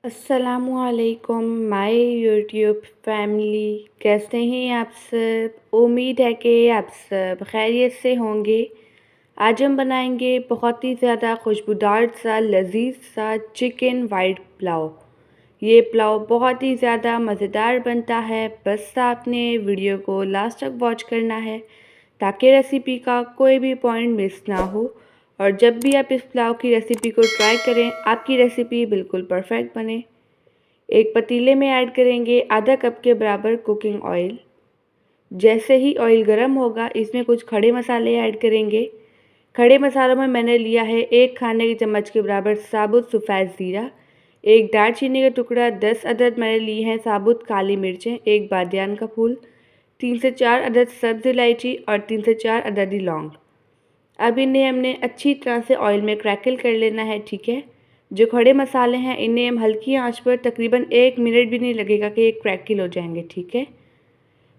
अस्सलामुअलैकुम my YouTube family, कैसे हैं आप सब। उम्मीद है कि आप सब खैरियत से होंगे। आज हम बनाएंगे बहुत ही ज़्यादा खुशबूदार सा लजीज सा चिकन वाइट पुलाव। ये पुलाव बहुत ही ज़्यादा मज़ेदार बनता है। बस आपने वीडियो को लास्ट तक वॉच करना है ताकि रेसिपी का कोई भी पॉइंट मिस ना हो। और जब भी आप इस पुलाव की रेसिपी को ट्राई करें, आपकी रेसिपी बिल्कुल परफेक्ट बने। एक पतीले में ऐड करेंगे आधा कप के बराबर कुकिंग ऑयल। जैसे ही ऑयल गर्म होगा, इसमें कुछ खड़े मसाले ऐड करेंगे। खड़े मसालों में मैंने लिया है 1 खाने के चम्मच के बराबर साबुत सफ़ेद ज़ीरा, 1 दालचीनी का टुकड़ा, 10 अदद मैंने लिए हैं साबुत काली मिर्चें, 1 बादियान का फूल, 3 से 4 अदद सब्ज़ इलायची और 3 से 4 अदद ही लौंग। अब इन्हें हमने अच्छी तरह से ऑयल में क्रैकल कर लेना है, ठीक है। जो खड़े मसाले हैं इन्हें हम हल्की आंच पर तकरीबन 1 मिनट भी नहीं लगेगा कि ये क्रैकल हो जाएंगे, ठीक है।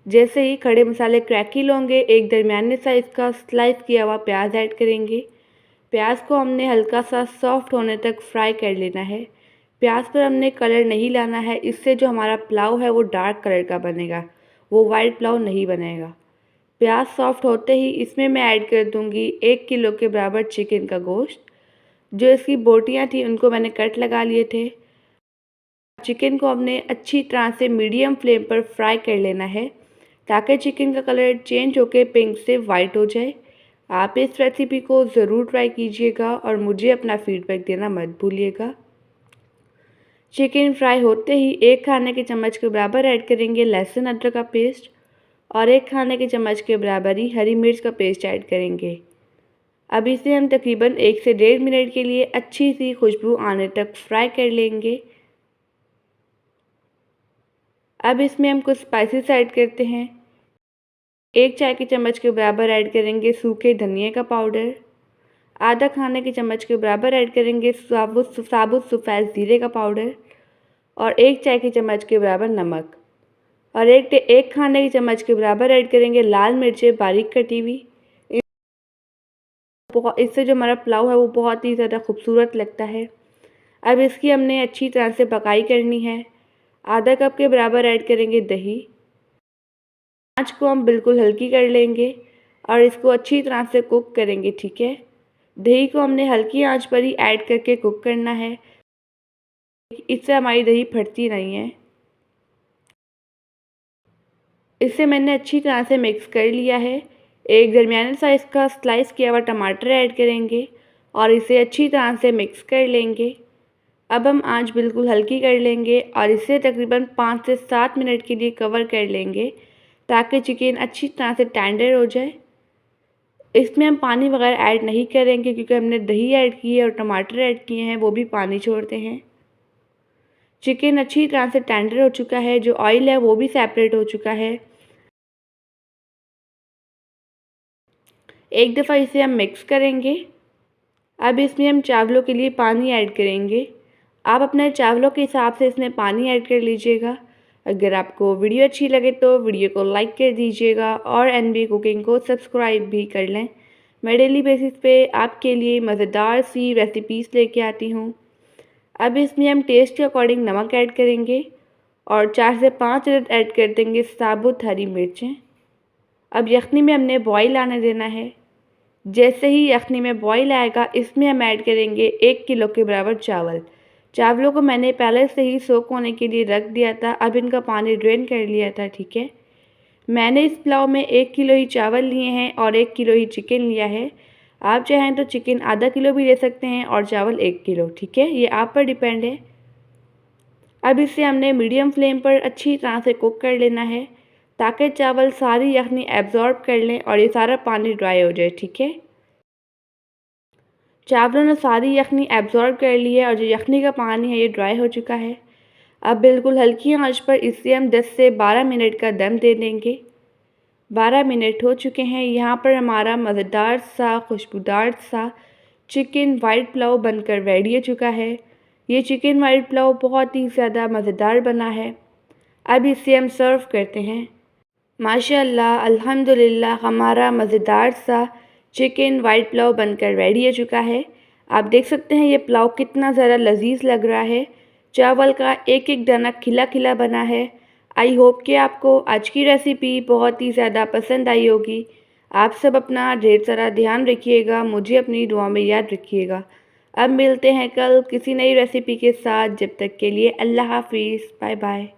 जैसे ही खड़े मसाले क्रैकल होंगे, एक दरमियाने साइज़ का स्लाइस किया हुआ प्याज ऐड करेंगे। प्याज को हमने हल्का सा सॉफ्ट होने तक फ्राई कर लेना है। प्याज पर हमने कलर नहीं लाना है, इससे जो हमारा पुलाव है वो डार्क कलर का बनेगा, वो वाइट पुलाव नहीं बनेगा। प्याज सॉफ्ट होते ही इसमें मैं ऐड कर दूंगी 1 किलो के बराबर चिकन का गोश्त। जो इसकी बोटियां थी उनको मैंने कट लगा लिए थे। चिकन को हमने अच्छी तरह से मीडियम फ्लेम पर फ्राई कर लेना है ताकि चिकन का कलर चेंज होकर पिंक से वाइट हो जाए। आप इस रेसिपी को ज़रूर ट्राई कीजिएगा और मुझे अपना फीडबैक देना मत भूलिएगा। चिकन फ्राई होते ही 1 खाने के चम्मच के बराबर ऐड करेंगे लहसुन अदरक का पेस्ट और 1 खाने के चम्मच के बराबर ही हरी मिर्च का पेस्ट ऐड करेंगे। अब इसे हम तकरीबन 1 से 1.5 मिनट के लिए अच्छी सी खुशबू आने तक फ्राई कर लेंगे। अब इसमें हम कुछ स्पाइसेस ऐड करते हैं। 1 चाय की चम्मच के बराबर ऐड करेंगे सूखे धनिया का पाउडर, आधा खाने के चम्मच के बराबर ऐड करेंगे साबुत सफ़ेद ज़ीरे का पाउडर और 1 चाय की चम्मच के बराबर नमक और एक खाने के चम्मच के बराबर ऐड करेंगे लाल मिर्चें बारीक कटी हुई। इससे जो हमारा पुलाव है वो बहुत ही ज़्यादा खूबसूरत लगता है। अब इसकी हमने अच्छी तरह से पकाई करनी है। आधा कप के बराबर ऐड करेंगे दही। आँच को हम बिल्कुल हल्की कर लेंगे और इसको अच्छी तरह से कुक करेंगे, ठीक है। दही को हमने हल्की आंच पर ही ऐड करके कुक करना है, इससे हमारी दही फटती नहीं है। इसे मैंने अच्छी तरह से मिक्स कर लिया है। एक दरमियाने साइज़ का स्लाइस किया हुआ टमाटर ऐड करेंगे और इसे अच्छी तरह से मिक्स कर लेंगे। अब हम आंच बिल्कुल हल्की कर लेंगे और इसे तकरीबन 5 से 7 मिनट के लिए कवर कर लेंगे ताकि चिकन अच्छी तरह से टेंडर हो जाए। इसमें हम पानी वगैरह ऐड नहीं करेंगे क्योंकि हमने दही ऐड की है और टमाटर ऐड किए हैं, वो भी पानी छोड़ते हैं। चिकन अच्छी तरह से टेंडर हो चुका है, जो ऑयल है वो भी सेपरेट हो चुका है। एक दफ़ा इसे हम मिक्स करेंगे। अब इसमें हम चावलों के लिए पानी ऐड करेंगे। आप अपने चावलों के हिसाब से इसमें पानी ऐड कर लीजिएगा। अगर आपको वीडियो अच्छी लगे तो वीडियो को लाइक कर दीजिएगा और एनबी कुकिंग को सब्सक्राइब भी कर लें। मैं डेली बेसिस पे आपके लिए मज़ेदार सी रेसिपीज़ लेके आती हूँ। अब इसमें हम टेस्ट के अकॉर्डिंग नमक ऐड करेंगे और 4 से 5 अदद ऐड कर देंगे साबुत हरी मिर्चें। अब यखनी में हमने बॉईल आने देना है। जैसे ही यखनी में बॉईल आएगा, इसमें हम ऐड करेंगे 1 किलो के बराबर चावल। चावलों को मैंने पहले से ही सोक होने के लिए रख दिया था, अब इनका पानी ड्रेन कर लिया था, ठीक है। मैंने इस पुलाव में 1 किलो ही चावल लिए हैं और 1 किलो ही चिकन लिया है। आप चाहें तो चिकन आधा किलो भी ले सकते हैं और चावल 1 किलो, ठीक है, ये आप पर डिपेंड है। अब इसे हमने मीडियम फ्लेम पर अच्छी तरह से कुक कर लेना है ताकि चावल सारी यखनी एब्जॉर्ब कर लें और ये सारा पानी ड्राई हो जाए, ठीक है। चावलों ने सारी यखनी एब्जॉर्ब कर ली है और जो यखनी का पानी है ये ड्राई हो चुका है। अब बिल्कुल हल्की आंच पर इसे हम 10 से 12 मिनट का दम दे देंगे। 12 मिनट हो चुके हैं। यहाँ पर हमारा मज़ेदार सा खुशबूदार सा चिकन वाइट पुलाव बनकर रेडी हो चुका है। ये चिकन वाइट पुलाव बहुत ही ज़्यादा मज़ेदार बना है। अब इसे हम सर्व करते हैं। माशाअल्लाह, अल्हम्दुलिल्लाह, हमारा मज़ेदार सा चिकन वाइट पुलाव बनकर रेडी हो चुका है। आप देख सकते हैं ये पुलाव कितना ज़्यादा लजीज लग रहा है। चावल का एक एक दाना खिला खिला बना है। आई होप कि आपको आज की रेसिपी बहुत ही ज़्यादा पसंद आई होगी। आप सब अपना ढेर सारा ध्यान रखिएगा, मुझे अपनी दुआ में याद रखिएगा। अब मिलते हैं कल किसी नई रेसिपी के साथ। जब तक के लिए अल्लाह हाफिज़, बाय बाय।